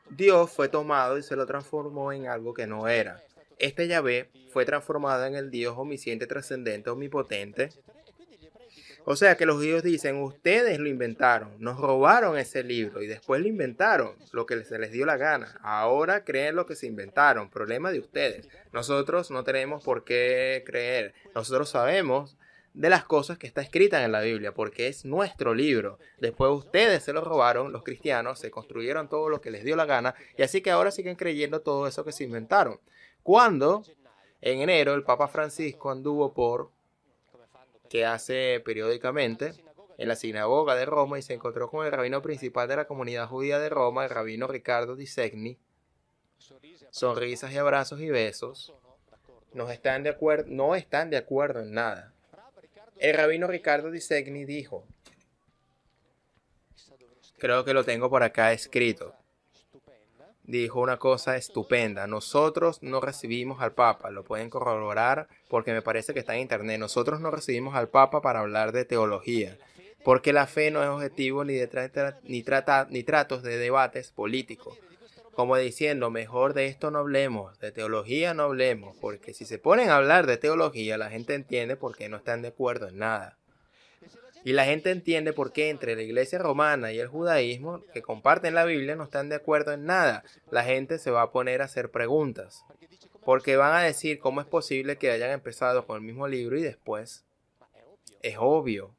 Dios fue tomado y se lo transformó en algo que no era. Este Yahvé fue transformado en el Dios omnisciente, trascendente, omnipotente. O sea que los judíos dicen, ustedes lo inventaron, nos robaron ese libro y después lo inventaron, lo que se les dio la gana. Ahora creen lo que se inventaron, problema de ustedes. Nosotros no tenemos por qué creer. Nosotros sabemos de las cosas que está escritas en la Biblia, porque es nuestro libro. Después ustedes se lo robaron, los cristianos, se construyeron todo lo que les dio la gana, y así que ahora siguen creyendo todo eso que se inventaron. Cuando en enero el Papa Francisco anduvo por que hace periódicamente en la sinagoga de Roma y se encontró con el rabino principal de la comunidad judía de Roma, el rabino Ricardo Di Segni. Sonrisas y abrazos y besos. No están de acuerdo en nada. El rabino Ricardo Di Segni dijo, creo que lo tengo por acá escrito, dijo una cosa estupenda. Nosotros no recibimos al Papa, lo pueden corroborar porque me parece que está en internet. Nosotros no recibimos al Papa para hablar de teología, porque la fe no es objetivo ni tratos de debates políticos. Como diciendo, mejor de esto no hablemos, de teología no hablemos, porque si se ponen a hablar de teología, la gente entiende por qué no están de acuerdo en nada. Y la gente entiende por qué entre la iglesia romana y el judaísmo, que comparten la Biblia, no están de acuerdo en nada. La gente se va a poner a hacer preguntas. Porque van a decir cómo es posible que hayan empezado con el mismo libro y después. Es obvio.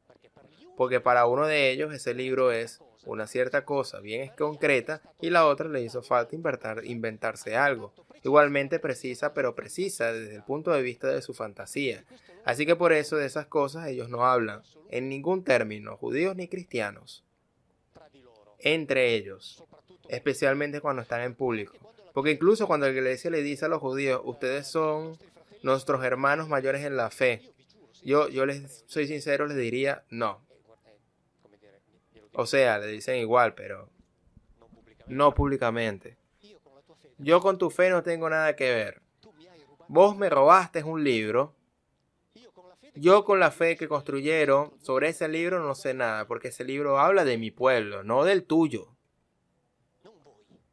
Porque para uno de ellos ese libro es una cierta cosa bien concreta y la otra le hizo falta inventarse algo. Igualmente precisa, pero precisa desde el punto de vista de su fantasía. Así que por eso de esas cosas ellos no hablan, en ningún término, judíos ni cristianos, entre ellos, especialmente cuando están en público. Porque incluso cuando la iglesia le dice a los judíos, ustedes son nuestros hermanos mayores en la fe, yo les soy sincero, les diría no. O sea, le dicen igual, pero no públicamente. Yo con tu fe no tengo nada que ver. Vos me robaste un libro. Yo con la fe que construyeron sobre ese libro no sé nada, porque ese libro habla de mi pueblo, no del tuyo.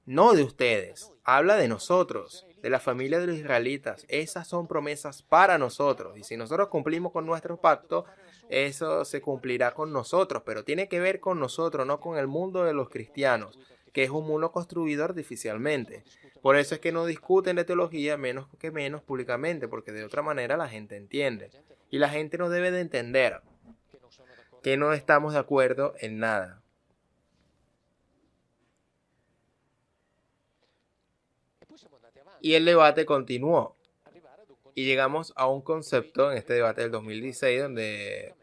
No de ustedes. Habla de nosotros, de la familia de los israelitas. Esas son promesas para nosotros. Y si nosotros cumplimos con nuestro pacto, eso se cumplirá con nosotros. Pero tiene que ver con nosotros, no con el mundo de los cristianos, que es un mundo construido artificialmente. Por eso es que no discuten de teología menos públicamente, porque de otra manera la gente entiende. Y la gente no debe de entender que no estamos de acuerdo en nada. Y el debate continuó. Y llegamos a un concepto en este debate del 2016 donde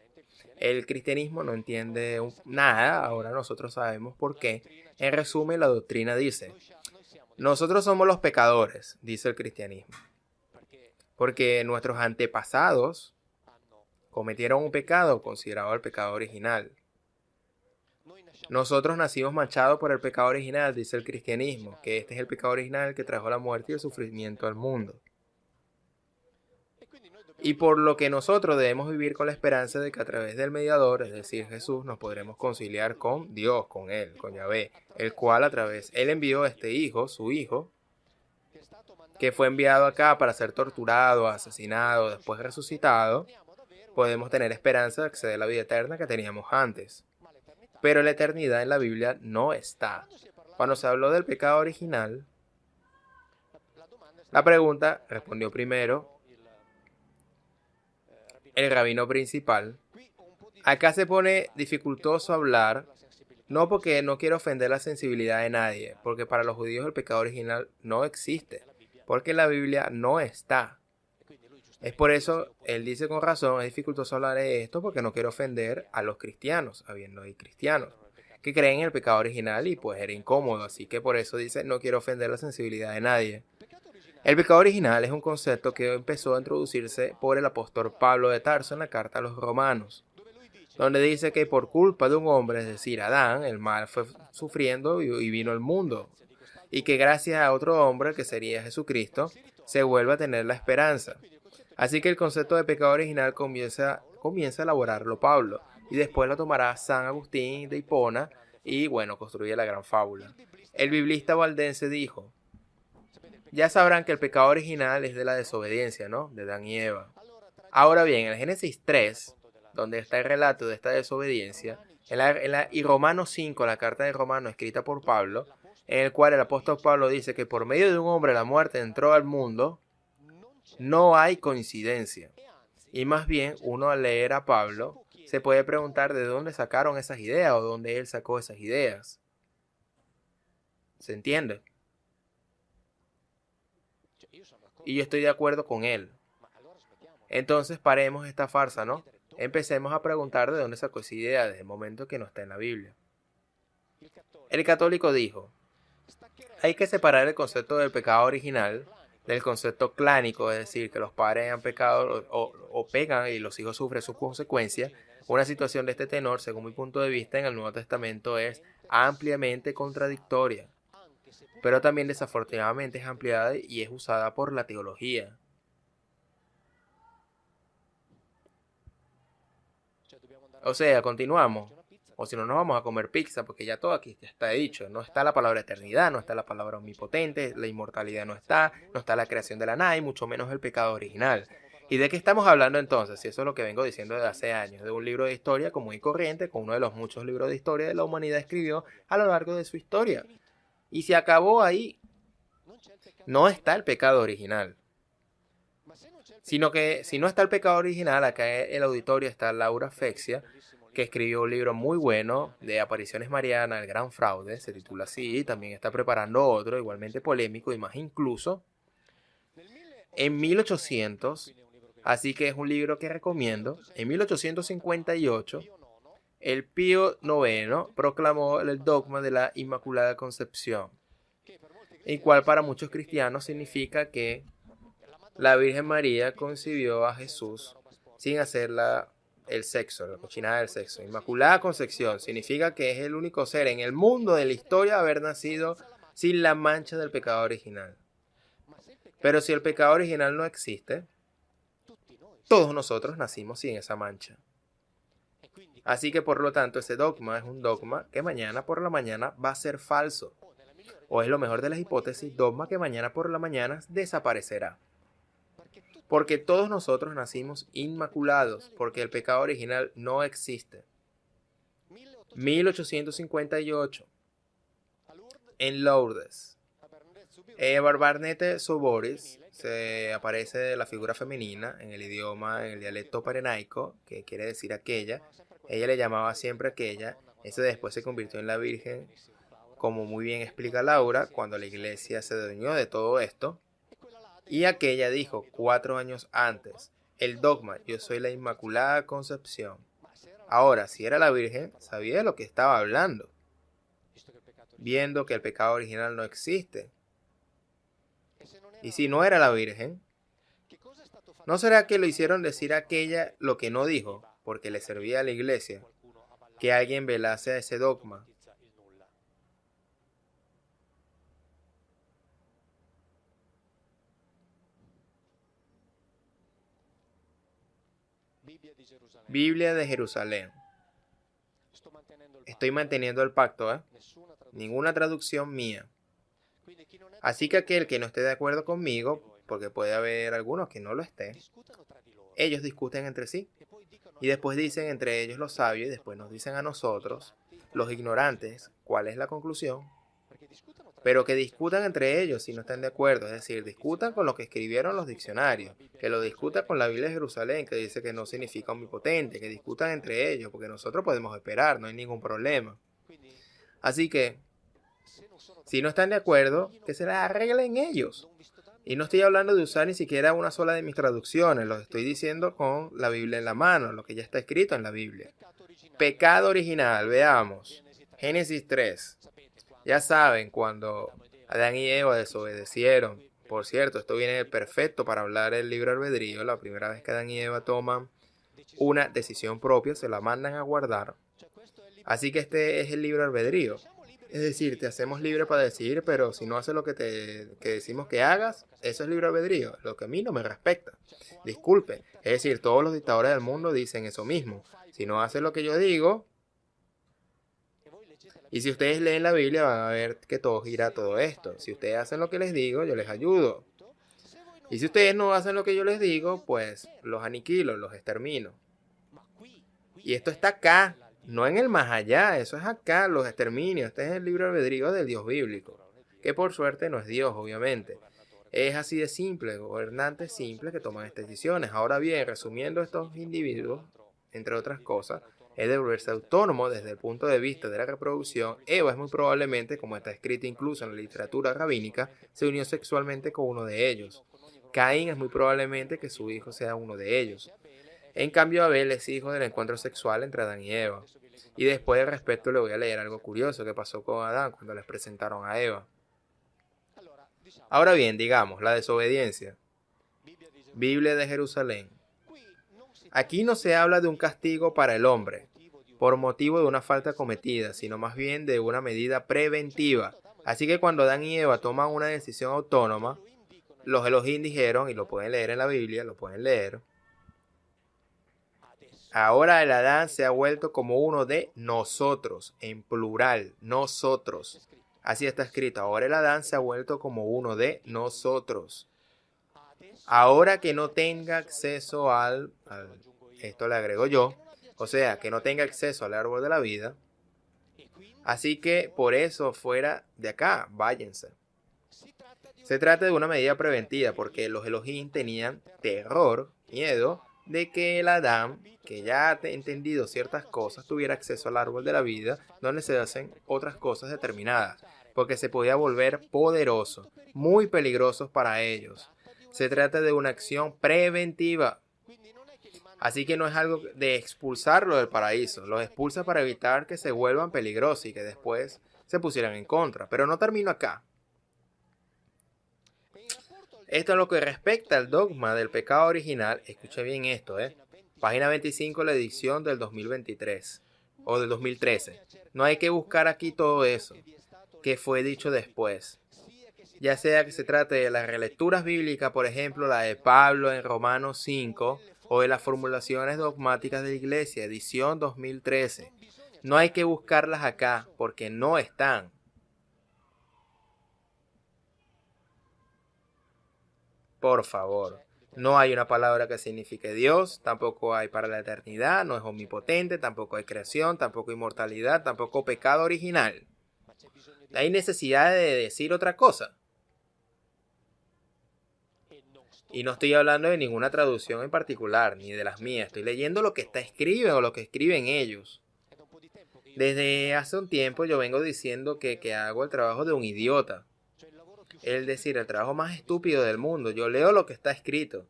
el cristianismo no entiende nada. Ahora nosotros sabemos por qué. En resumen, la doctrina dice, nosotros somos los pecadores, dice el cristianismo. Porque nuestros antepasados cometieron un pecado considerado el pecado original. Nosotros nacimos manchados por el pecado original, dice el cristianismo, que este es el pecado original que trajo la muerte y el sufrimiento al mundo. Y por lo que nosotros debemos vivir con la esperanza de que a través del mediador, es decir, Jesús, nos podremos conciliar con Dios, con Él, con Yahvé, el cual Él envió a este hijo, su hijo, que fue enviado acá para ser torturado, asesinado, después resucitado. Podemos tener esperanza de acceder a la vida eterna que teníamos antes. Pero la eternidad en la Biblia no está. Cuando se habló del pecado original, la pregunta respondió primero el rabino principal. Acá se pone dificultoso hablar, no porque no quiero ofender la sensibilidad de nadie, porque para los judíos el pecado original no existe, porque en la Biblia no está. Es por eso, él dice con razón, es dificultoso hablar de esto porque no quiero ofender a los cristianos, habiendo ahí cristianos, que creen en el pecado original y pues era incómodo, así que por eso dice, no quiero ofender la sensibilidad de nadie. El pecado original es un concepto que empezó a introducirse por el apóstol Pablo de Tarso en la carta a los romanos, donde dice que por culpa de un hombre, es decir, Adán, el mal fue sufriendo y vino al mundo, y que gracias a otro hombre, que sería Jesucristo, se vuelve a tener la esperanza. Así que el concepto de pecado original comienza a elaborarlo Pablo, y después lo tomará San Agustín de Hipona, y bueno, construye la gran fábula. El biblista valdense dijo, ya sabrán que el pecado original es de la desobediencia, ¿no? De Adán y Eva. Ahora bien, en el Génesis 3, donde está el relato de esta desobediencia, y Romanos 5, la carta de Romanos escrita por Pablo, en el cual el apóstol Pablo dice que por medio de un hombre la muerte entró al mundo, no hay coincidencia. Y más bien, uno al leer a Pablo, se puede preguntar de dónde sacaron esas ideas o dónde él sacó esas ideas. ¿Se entiende? Y yo estoy de acuerdo con él. Entonces paremos esta farsa, ¿no? Empecemos a preguntar de dónde sacó esa idea desde el momento que no está en la Biblia. El católico dijo, hay que separar el concepto del pecado original del concepto clánico, es decir, que los padres han pecado o pecan y los hijos sufren sus consecuencias. Una situación de este tenor, según mi punto de vista, en el Nuevo Testamento es ampliamente contradictoria, pero también desafortunadamente es ampliada y es usada por la teología. O sea, continuamos. O si no, nos vamos a comer pizza, porque ya todo aquí está dicho. No está la palabra eternidad, no está la palabra omnipotente, la inmortalidad no está la creación de la nada y mucho menos el pecado original. ¿Y de qué estamos hablando entonces? Si eso es lo que vengo diciendo desde hace años, de un libro de historia común y corriente, con uno de los muchos libros de historia que la humanidad escribió a lo largo de su historia. Y se acabó ahí. No está el pecado original. Sino que si no está el pecado original, acá en el auditorio está Laura Fexia, que escribió un libro muy bueno de apariciones marianas, El Gran Fraude, se titula así, y también está preparando otro igualmente polémico y más incluso en 1800, así que es un libro que recomiendo. En 1858, el Pío IX proclamó el dogma de la Inmaculada Concepción, el cual para muchos cristianos significa que la Virgen María concibió a Jesús sin hacer el sexo, la cochinada del sexo. Inmaculada Concepción significa que es el único ser en el mundo de la historia a haber nacido sin la mancha del pecado original. Pero si el pecado original no existe, todos nosotros nacimos sin esa mancha. Así que por lo tanto ese dogma es un dogma que mañana por la mañana va a ser falso. O es lo mejor de las hipótesis, dogma que mañana por la mañana desaparecerá. Porque todos nosotros nacimos inmaculados, porque el pecado original no existe. 1858, en Lourdes. Barbarnete Soboris se aparece la figura femenina en el idioma, en el dialecto parenaico, que quiere decir aquella. Ella le llamaba siempre aquella. Ese después se convirtió en la Virgen, como muy bien explica Laura, cuando la iglesia se adueñó de todo esto. Y aquella dijo 4 años antes, el dogma, yo soy la Inmaculada Concepción. Ahora, si era la Virgen, sabía de lo que estaba hablando, viendo que el pecado original no existe. Y si no era la Virgen, ¿no será que lo hicieron decir a aquella lo que no dijo, porque le servía a la iglesia, que alguien velase a ese dogma? Biblia de Jerusalén. Estoy manteniendo el pacto, ¿eh? Ninguna traducción mía. Así que aquel que no esté de acuerdo conmigo, porque puede haber algunos que no lo estén, ellos discuten entre sí. Y después dicen entre ellos los sabios y después nos dicen a nosotros, los ignorantes, cuál es la conclusión. Pero que discutan entre ellos si no están de acuerdo, es decir, discutan con lo que escribieron los diccionarios, que lo discutan con la Biblia de Jerusalén, que dice que no significa omnipotente, que discutan entre ellos, porque nosotros podemos esperar, no hay ningún problema. Así que, si no están de acuerdo, que se la arreglen ellos. Y no estoy hablando de usar ni siquiera una sola de mis traducciones, lo estoy diciendo con la Biblia en la mano, lo que ya está escrito en la Biblia. Pecado original, veamos. Génesis 3. Ya saben, cuando Adán y Eva desobedecieron. Por cierto, esto viene perfecto para hablar del libre albedrío. La primera vez que Adán y Eva toman una decisión propia, se la mandan a guardar. Así que este es el libre albedrío. Es decir, te hacemos libre para decidir, pero si no haces lo que decimos que hagas, eso es libre albedrío, lo que a mí no me respecta. Disculpe, es decir, todos los dictadores del mundo dicen eso mismo. Si no haces lo que yo digo, Y si ustedes leen la Biblia van a ver que todo gira a todo esto. Si ustedes hacen lo que les digo, yo les ayudo. Y si ustedes no hacen lo que yo les digo, pues los aniquilo, los extermino. Y esto está acá, no en el más allá, eso es acá, los exterminios. Este es el libre albedrío del Dios bíblico, que por suerte no es Dios, obviamente. Es así de simple, gobernantes simples que toman estas decisiones. Ahora bien, resumiendo, estos individuos, entre otras cosas, es de volverse autónomo desde el punto de vista de la reproducción. Eva es muy probablemente, como está escrito incluso en la literatura rabínica, se unió sexualmente con uno de ellos. Caín es muy probablemente que su hijo sea uno de ellos. En cambio, Abel es hijo del encuentro sexual entre Adán y Eva. Y después al respecto le voy a leer algo curioso que pasó con Adán cuando les presentaron a Eva. Ahora bien, digamos, la desobediencia. Biblia de Jerusalén. Aquí no se habla de un castigo para el hombre, por motivo de una falta cometida, sino más bien de una medida preventiva. Así que cuando Adán y Eva toman una decisión autónoma, los Elohim dijeron, y lo pueden leer en la Biblia, lo pueden leer, ahora el Adán se ha vuelto como uno de nosotros, en plural, nosotros. Así está escrito, ahora el Adán se ha vuelto como uno de nosotros. Ahora que no tenga acceso esto le agrego yo, o sea, que no tenga acceso al árbol de la vida, así que por eso fuera de acá, váyanse. Se trata de una medida preventiva porque los Elohim tenían terror, miedo, de que el Adán, que ya ha entendido ciertas cosas, tuviera acceso al árbol de la vida, donde se hacen otras cosas determinadas, porque se podía volver poderoso, muy peligrosos para ellos. Se trata de una acción preventiva. Así que no es algo de expulsarlo del paraíso. Los expulsa para evitar que se vuelvan peligrosos y que después se pusieran en contra. Pero no termino acá. Esto es lo que respecta al dogma del pecado original. Escuche bien esto, Página 25, la edición del 2023 o del 2013. No hay que buscar aquí todo eso que fue dicho después. Ya sea que se trate de las relecturas bíblicas, por ejemplo, la de Pablo en Romanos 5, o de las formulaciones dogmáticas de la Iglesia, edición 2013. No hay que buscarlas acá, porque no están. Por favor, no hay una palabra que signifique Dios, tampoco hay para la eternidad, no es omnipotente, tampoco hay creación, tampoco inmortalidad, tampoco pecado original. ¿Hay necesidad de decir otra cosa? Y no estoy hablando de ninguna traducción en particular, ni de las mías. Estoy leyendo lo que está escriben o lo que escriben ellos. Desde hace un tiempo yo vengo diciendo que hago el trabajo de un idiota. Es decir, el trabajo más estúpido del mundo. Yo leo lo que está escrito.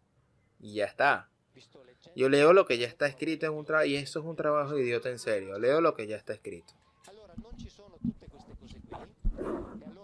Y ya está. Yo leo lo que ya está escrito en un trabajo. Y eso es un trabajo de idiota en serio. Leo lo que ya está escrito.